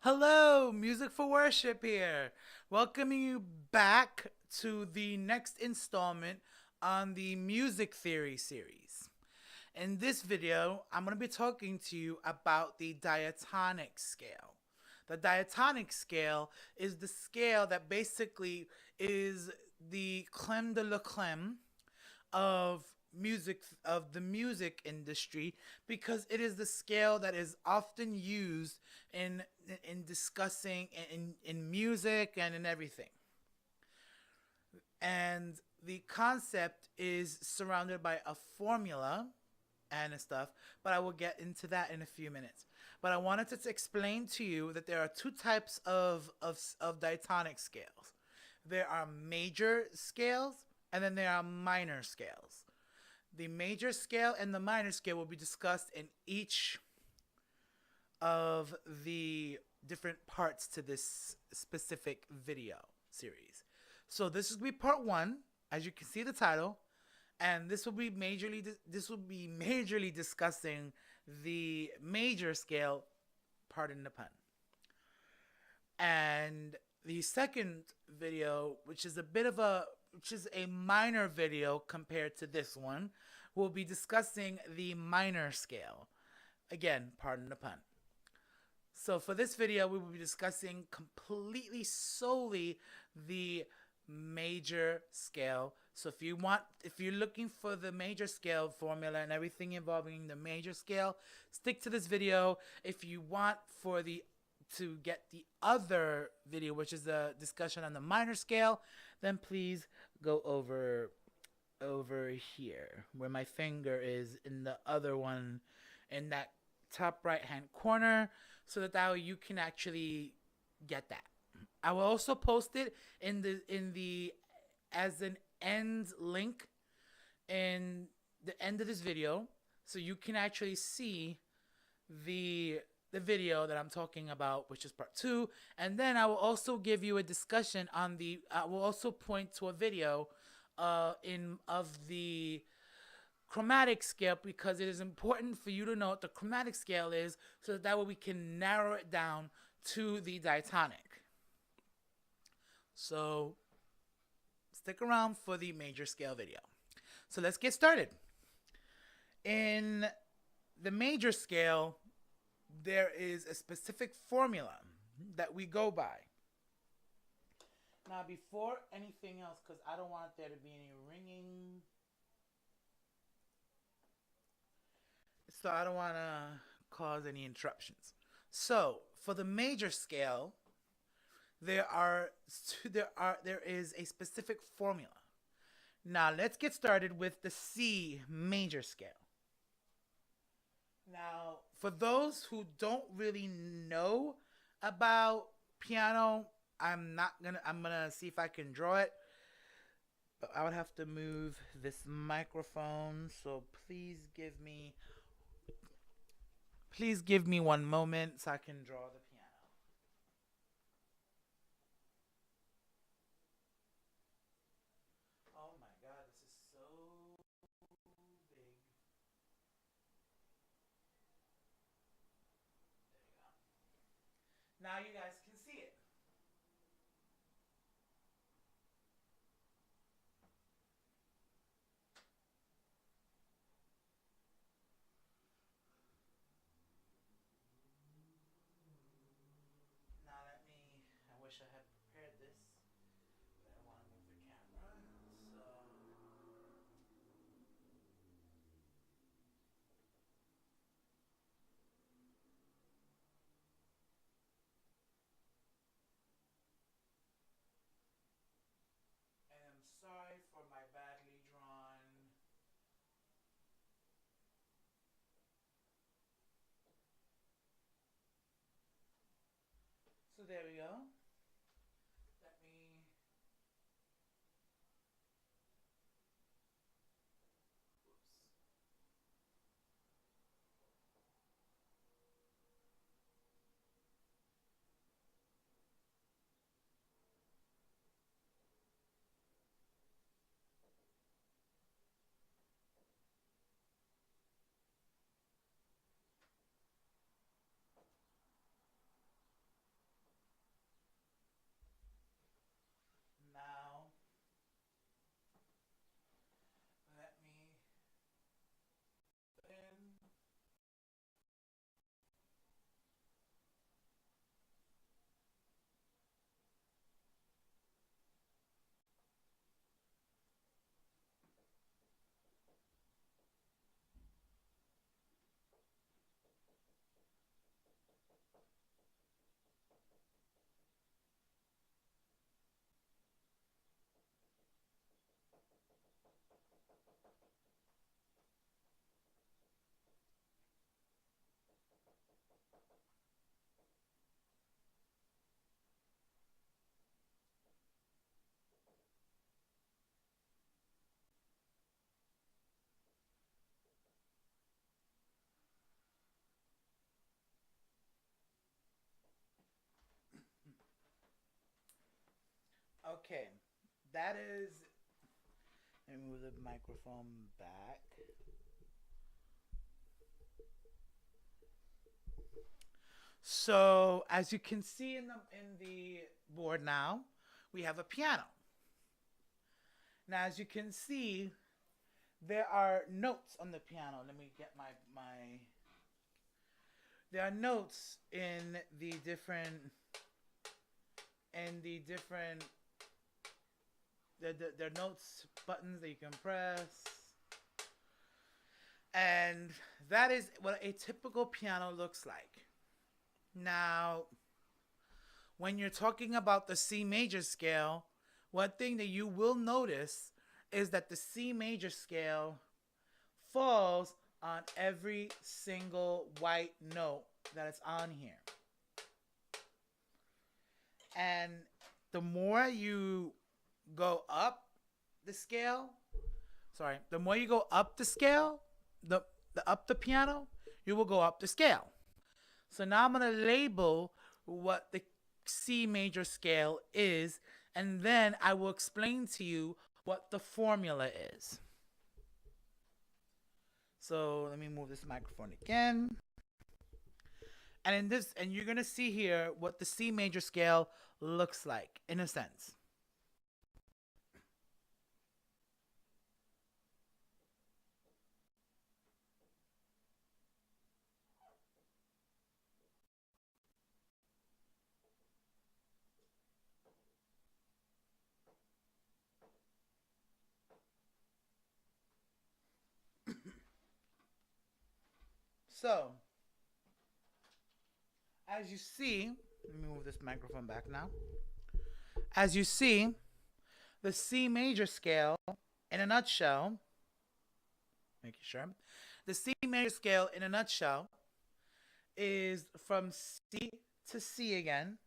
Hello, Music for Worship here. Welcoming you back to the next installment on the Music Theory series. In this video, I'm going to be talking to you about the diatonic scale. The diatonic scale is the scale that basically is the creme de la creme of the music industry because it is the scale that is often used in discussing in music and in everything. And the concept is surrounded by a formula and stuff, but I will get into that in a few minutes. But I wanted to explain to you that there are two types of diatonic scales. There are major scales and then there are minor scales. The major scale and the minor scale will be discussed in each of the different parts to this specific video series. So this will be part one, as you can see the title, and this will be majorly discussing the major scale, pardon the pun. And the second video, which is a minor video compared to this one, will be discussing the minor scale. Again, pardon the pun. So for this video, we will be discussing completely solely the major scale. So if you're looking for the major scale formula and everything involving the major scale, stick to this video. If you want to get the other video, which is a discussion on the minor scale, then please go over here where my finger is in the other one in that top right hand corner, so that way you can actually get that. I will also post it in the as an end link in the end of this video, so you can actually see the video that I'm talking about, which is part 2. And then I will also give you a discussion on I will also point to a video of the chromatic scale, because it is important for you to know what the chromatic scale is, so that way we can narrow it down to the diatonic. So stick around for the major scale video. So let's get started. In the major scale, there is a specific formula that we go by. Now, before anything else, because I don't want there to be any ringing, so I don't want to cause any interruptions. So for the major scale, there is a specific formula. Now let's get started with the C major scale. Now, for those who don't really know about piano, I'm gonna see if I can draw it, but I would have to move this microphone, so please give me 1 moment so I can draw the piano. Oh my god, this is so big. There you go. Now you guys can see it. I wish I had prepared this, but I don't want to move the camera. So and I'm sorry for my badly drawn. So there we go. Let me. Oops. Okay, that is. Let me move the microphone back. So, as you can see in the board now, we have a piano. Now, as you can see, there are notes on the piano. Let me get my. There are notes in the different. In the different. There are notes buttons that you can press. And that is what a typical piano looks like. Now, when you're talking about the C major scale, one thing that you will notice is that the C major scale falls on every single white note that is on here. And the more you go up the scale, the more you go up the scale, up the piano, you will go up the scale. So now I'm going to label what the C major scale is, and then I will explain to you what the formula is. So let me move this microphone again. And you're going to see here what the C major scale looks like in a sense. So, as you see, let me move this microphone back now. As you see, the C major scale, in a nutshell, making sure, the C major scale, in a nutshell, is from C to C again,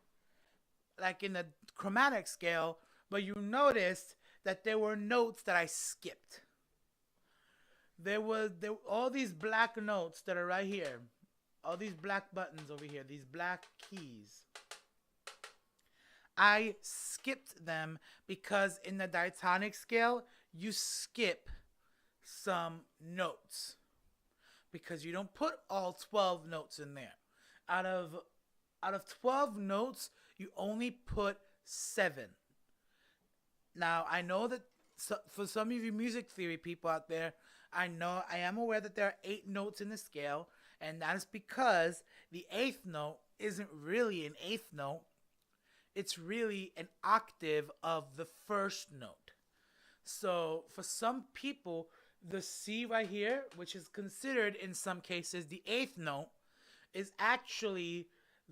like in the chromatic scale, but you noticed that there were notes that I skipped. There were all these black notes that are right here. All these black buttons over here, these black keys. I skipped them because in the diatonic scale, you skip some notes. Because you don't put all 12 notes in there. Out of 12 notes, you only put 7. Now, I know that for some of you music theory people out there, I am aware that there are 8 notes in the scale, and that is because the 8th note isn't really an 8th note. It's really an octave of the first note. So for some people, the C right here, which is considered in some cases the 8th note, is actually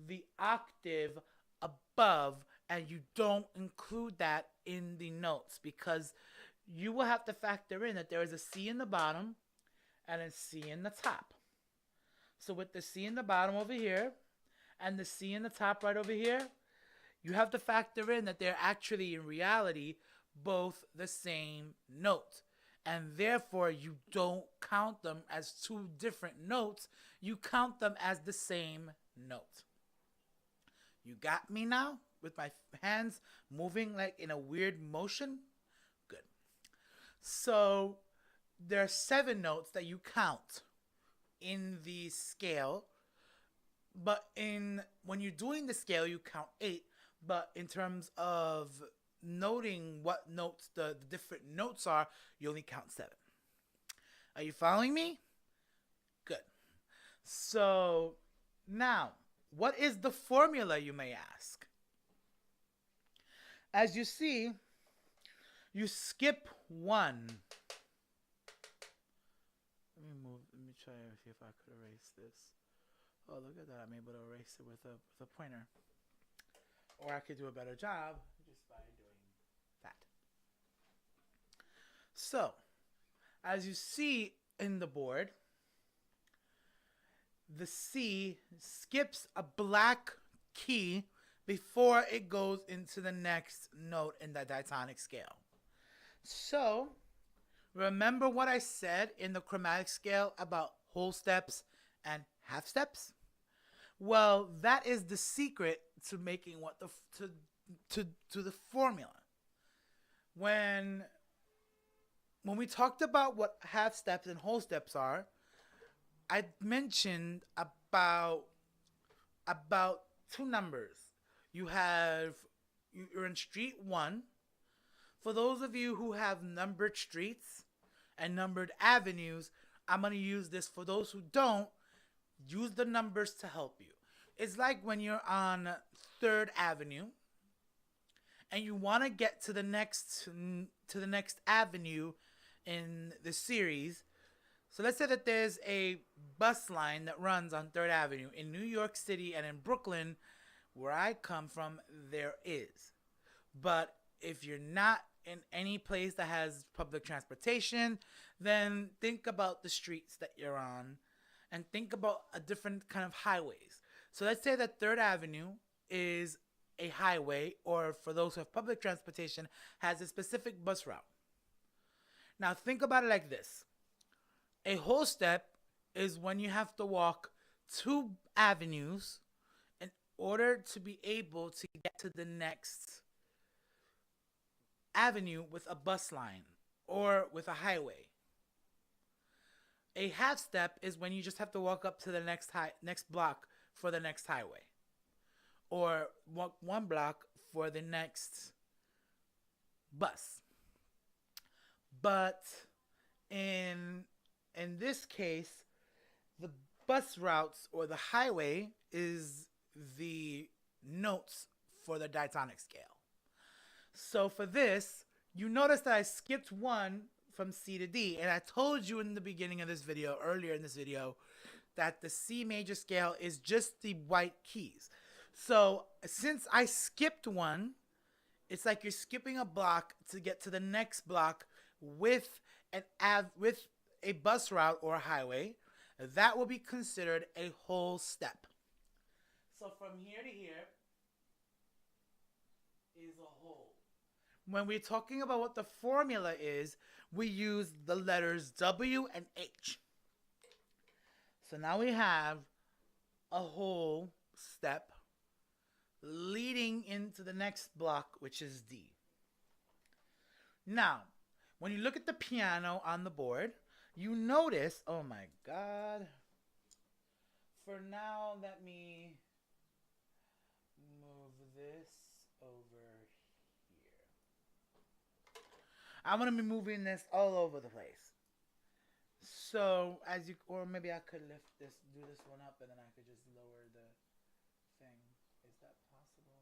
the octave above, and you don't include that in the notes because you will have to factor in that there is a C in the bottom and a C in the top. So with the C in the bottom over here and the C in the top right over here, you have to factor in that they're actually in reality both the same note. And therefore you don't count them as 2 different notes. You count them as the same note. You got me now? With my hands moving like in a weird motion? Good. So there are 7 notes that you count in the scale, but when you're doing the scale, you count 8. But in terms of noting what notes the different notes are, you only count 7. Are you following me? Good. So now, what is the formula, you may ask? As you see, you skip 1. Let me try to see if I could erase this. Oh, look at that. I'm able to erase it with a pointer. Or I could do a better job just by doing that. So, as you see in the board, the C skips a black key before it goes into the next note in the diatonic scale. So, remember what I said in the chromatic scale about whole steps and half steps? Well, that is the secret to making to the formula. when we talked about what half steps and whole steps are, I mentioned about two numbers. You're in street 1. For those of you who have numbered streets and numbered avenues, I'm going to use this. For those who don't, use the numbers to help you. It's like when you're on 3rd Avenue and you want to get to the next avenue in the series. So let's say that there's a bus line that runs on 3rd Avenue in New York City, and in Brooklyn, where I come from, there is. But if you're not in any place that has public transportation, then think about the streets that you're on and think about a different kind of highways. So let's say that 3rd Avenue is a highway, or for those who have public transportation, has a specific bus route. Now think about it like this. A whole step is when you have to walk 2 avenues in order to be able to get to the next avenue with a bus line or with a highway. A half step is when you just have to walk up to the next block for the next highway, or walk 1 block for the next bus. But in this case, the bus routes or the highway is the notes for the diatonic scale. So for this, you notice that I skipped 1 from C to D, and I told you in the beginning of this video, earlier in this video, that the C major scale is just the white keys. So since I skipped 1, it's like you're skipping a block to get to the next block with a bus route or a highway. That will be considered a whole step. So from here to here is a whole. When we're talking about what the formula is, we use the letters W and H. So now we have a whole step leading into the next block, which is D. Now, when you look at the piano on the board, you notice, oh my God. For now, let me move this over here. I'm going to be moving this all over the place. So, or maybe I could do this one up, and then I could just lower the thing. Is that possible?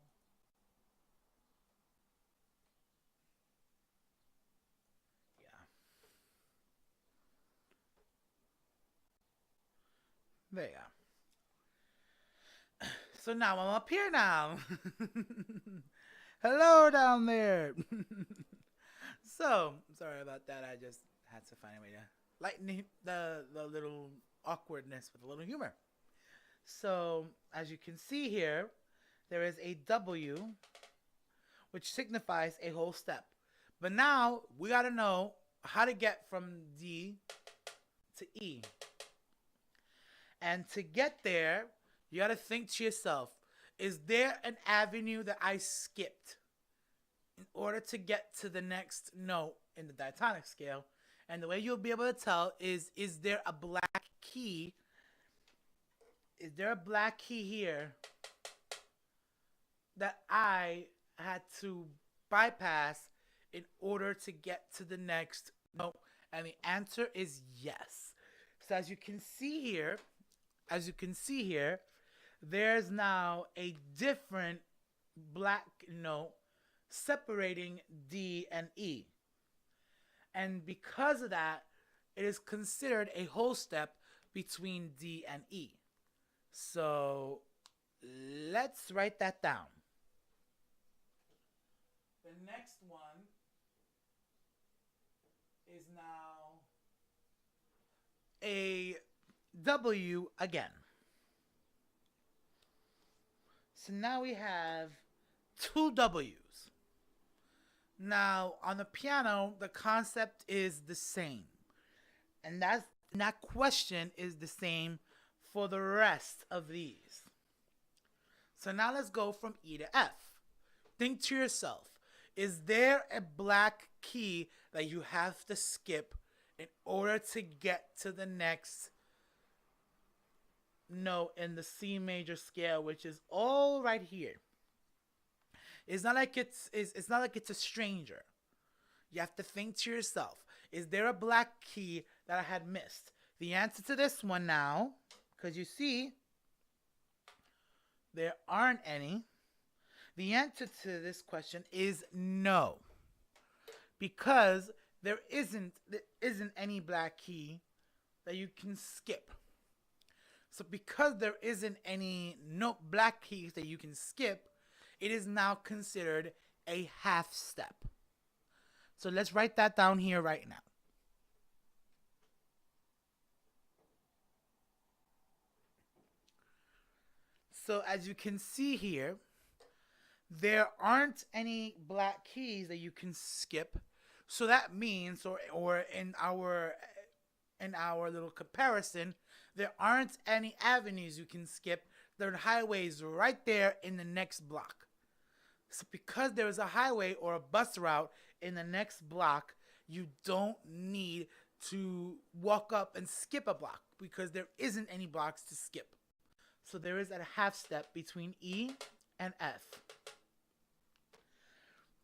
Yeah. There you go. So now I'm up here now. Hello down there. So, sorry about that. I just had to find a way to lighten the little awkwardness with a little humor. So, as you can see here, there is a W, which signifies a whole step. But now, we got to know how to get from D to E. And to get there, you got to think to yourself, is there an avenue that I skipped in order to get to the next note in the diatonic scale? And the way you'll be able to tell is there a black key? Is there a black key here that I had to bypass in order to get to the next note? And the answer is yes. So as you can see here, there's now a different black note separating D and E. And because of that, it is considered a whole step between D and E. So let's write that down. The next one is now a W again. So now we have 2 W's. Now, on the piano, the concept is the same. And that question is the same for the rest of these. So now let's go from E to F. Think to yourself, Is there a black key that you have to skip in order to get to the next note in the C major scale, which is all right here? It's not like it's a stranger. You have to think to yourself, is there a black key that I had missed? The answer to this one now, because you see, there aren't any. The answer to this question is no. Because there isn't any black key that you can skip. So because there isn't any black keys that you can skip, it is now considered a half step. So let's write that down here right now. So as you can see here, there aren't any black keys that you can skip. So that means, or in our little comparison, there aren't any avenues you can skip. There are highways right there in the next block. So because there is a highway or a bus route in the next block, you don't need to walk up and skip a block because there isn't any blocks to skip. So there is a half step between E and F.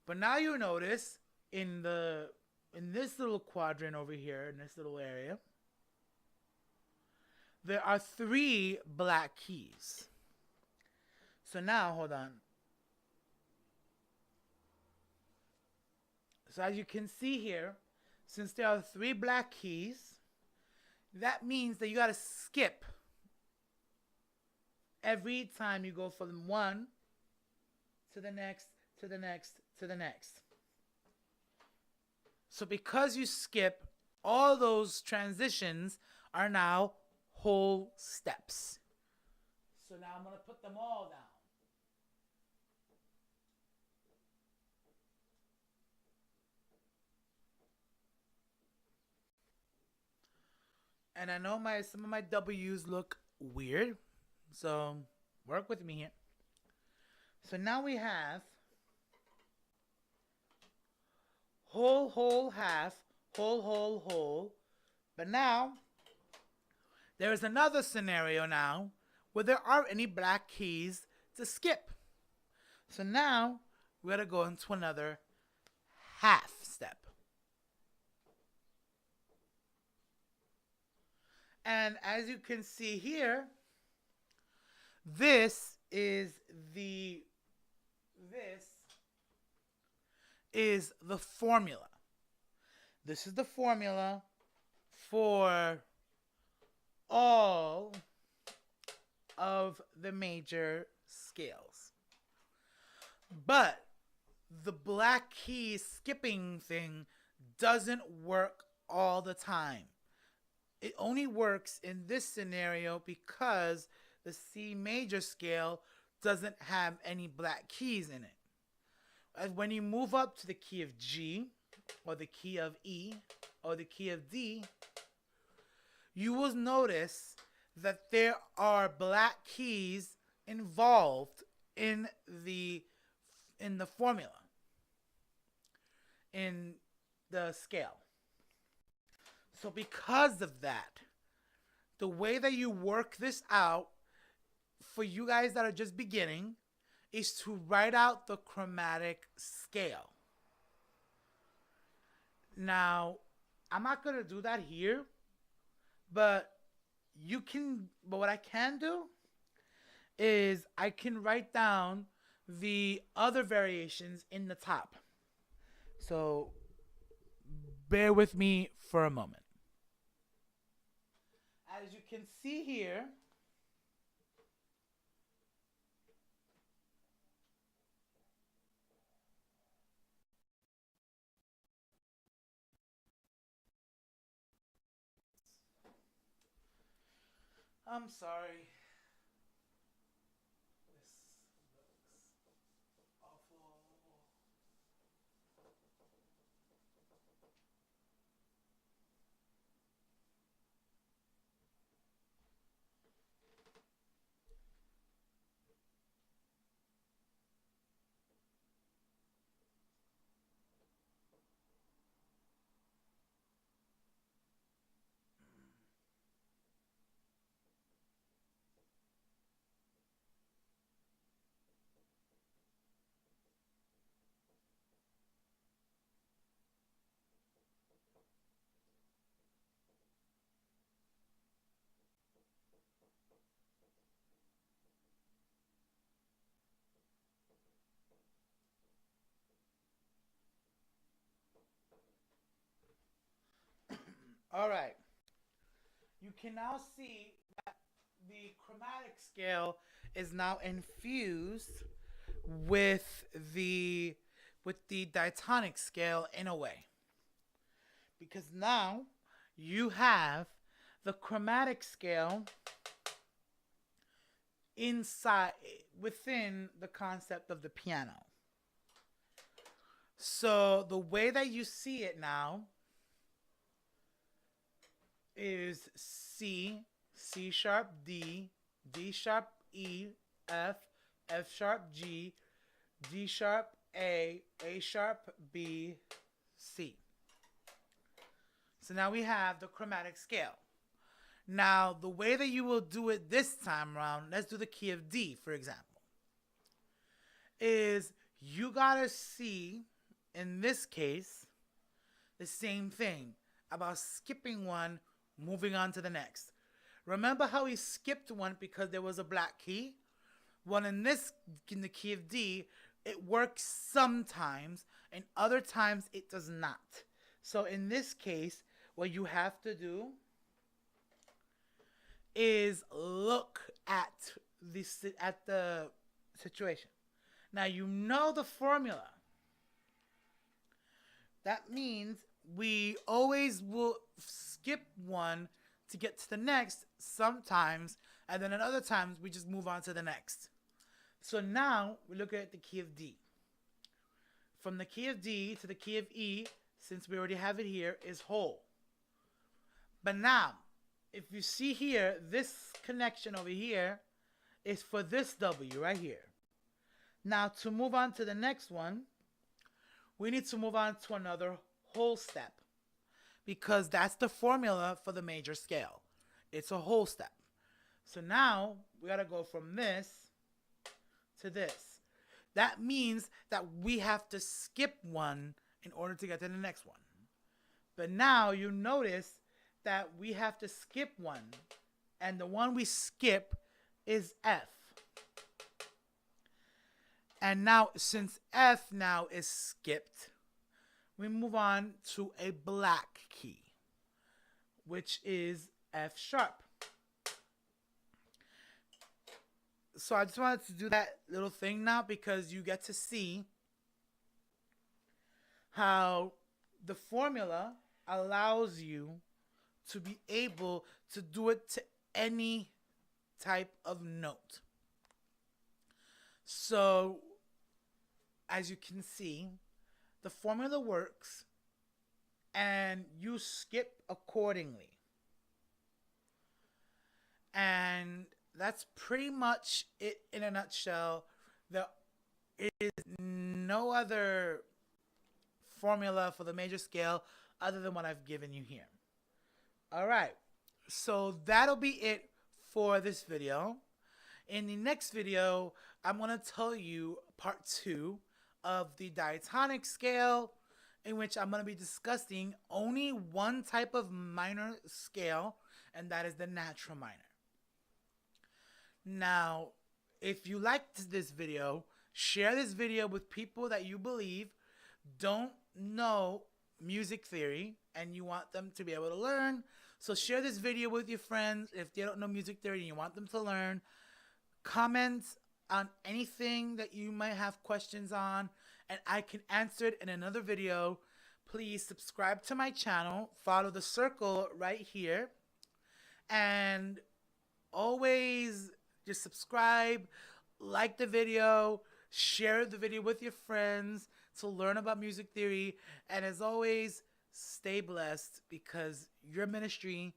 But now you notice in this little quadrant over here, in this little area, there are 3 black keys. So now, hold on. So as you can see here, since there are 3 black keys, that means that you got to skip every time you go from one to the next, to the next, to the next. So because you skip, all those transitions are now whole steps. So now I'm going to put them all down. And I know some of my W's look weird, so work with me here. So now we have whole, whole, half, whole, whole, whole. But now, there is another scenario now where there aren't any black keys to skip. So now, we're going to go into another half step. And as you can see here, this is the formula. This is the formula for all of the major scales. But the black key skipping thing doesn't work all the time. It only works in this scenario because the C major scale doesn't have any black keys in it. And when you move up to the key of G, or the key of E, or the key of D, you will notice that there are black keys involved in the formula, in the scale. So because of that, the way that you work this out for you guys that are just beginning is to write out the chromatic scale. Now, I'm not going to do that here, but what I can do is I can write down the other variations in the top. So bear with me for a moment. As you can see here, I'm sorry. This looks awful. All right. You can now see that the chromatic scale is now infused with the diatonic scale in a way. Because now you have the chromatic scale inside within the concept of the piano. So the way that you see it now is C, C sharp D, D sharp E, F, F sharp G, D sharp A sharp B, C. So now we have the chromatic scale. Now, the way that you will do it this time around, let's do the key of D, for example, is you gotta see, in this case, the same thing about skipping one, moving on to the next. Remember how he skipped one because there was a black key? Well, in the key of D, it works sometimes, and other times it does not. So in this case, what you have to do is look at the situation. Now you know the formula. That means we always will skip one to get to the next sometimes, and then at other times we just move on to the next. So now we look at the key of D. From the key of D to the key of E, since we already have it here, is whole. But now, if you see here, this connection over here is for this W right here. Now, to move on to the next one, we need to move on to another whole step, because that's the formula for the major scale. It's a whole step. So now, we got to go from this to this. That means that we have to skip one in order to get to the next one. But now, you notice that we have to skip one, and the one we skip is F. And now, since F now is skipped, we move on to a black key, which is F sharp. So I just wanted to do that little thing now because you get to see how the formula allows you to be able to do it to any type of note. So, as you can see, the formula works and you skip accordingly. And that's pretty much it in a nutshell. There is no other formula for the major scale other than what I've given you here. All right, so that'll be it for this video. In the next video, I'm going to tell you part 2 of the diatonic scale, in which I'm going to be discussing only one type of minor scale, and that is the natural minor. Now, if you liked this video, share this video with people that you believe don't know music theory and you want them to be able to learn. So share this video with your friends if they don't know music theory and you want them to learn. Comment on anything that you might have questions on and I can answer it in another video. Please subscribe to my channel, follow the circle right here, and always just subscribe, like the video, share the video with your friends to learn about music theory, and as always, stay blessed because your ministry,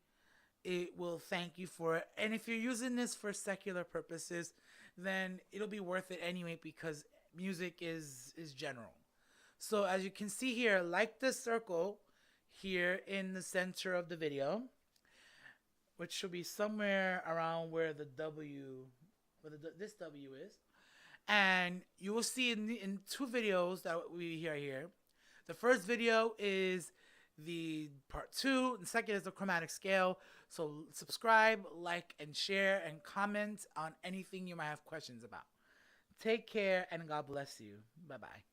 it will thank you for it. And if you're using this for secular purposes, then it'll be worth it anyway because music is general. So as you can see here, like the circle here in the center of the video, which should be somewhere around where the W, this W is. And you will see in 2 videos that we hear here. The first video is the part 2, and the second is the chromatic scale. So subscribe, like, and share, and comment on anything you might have questions about. Take care, and God bless you. Bye-bye.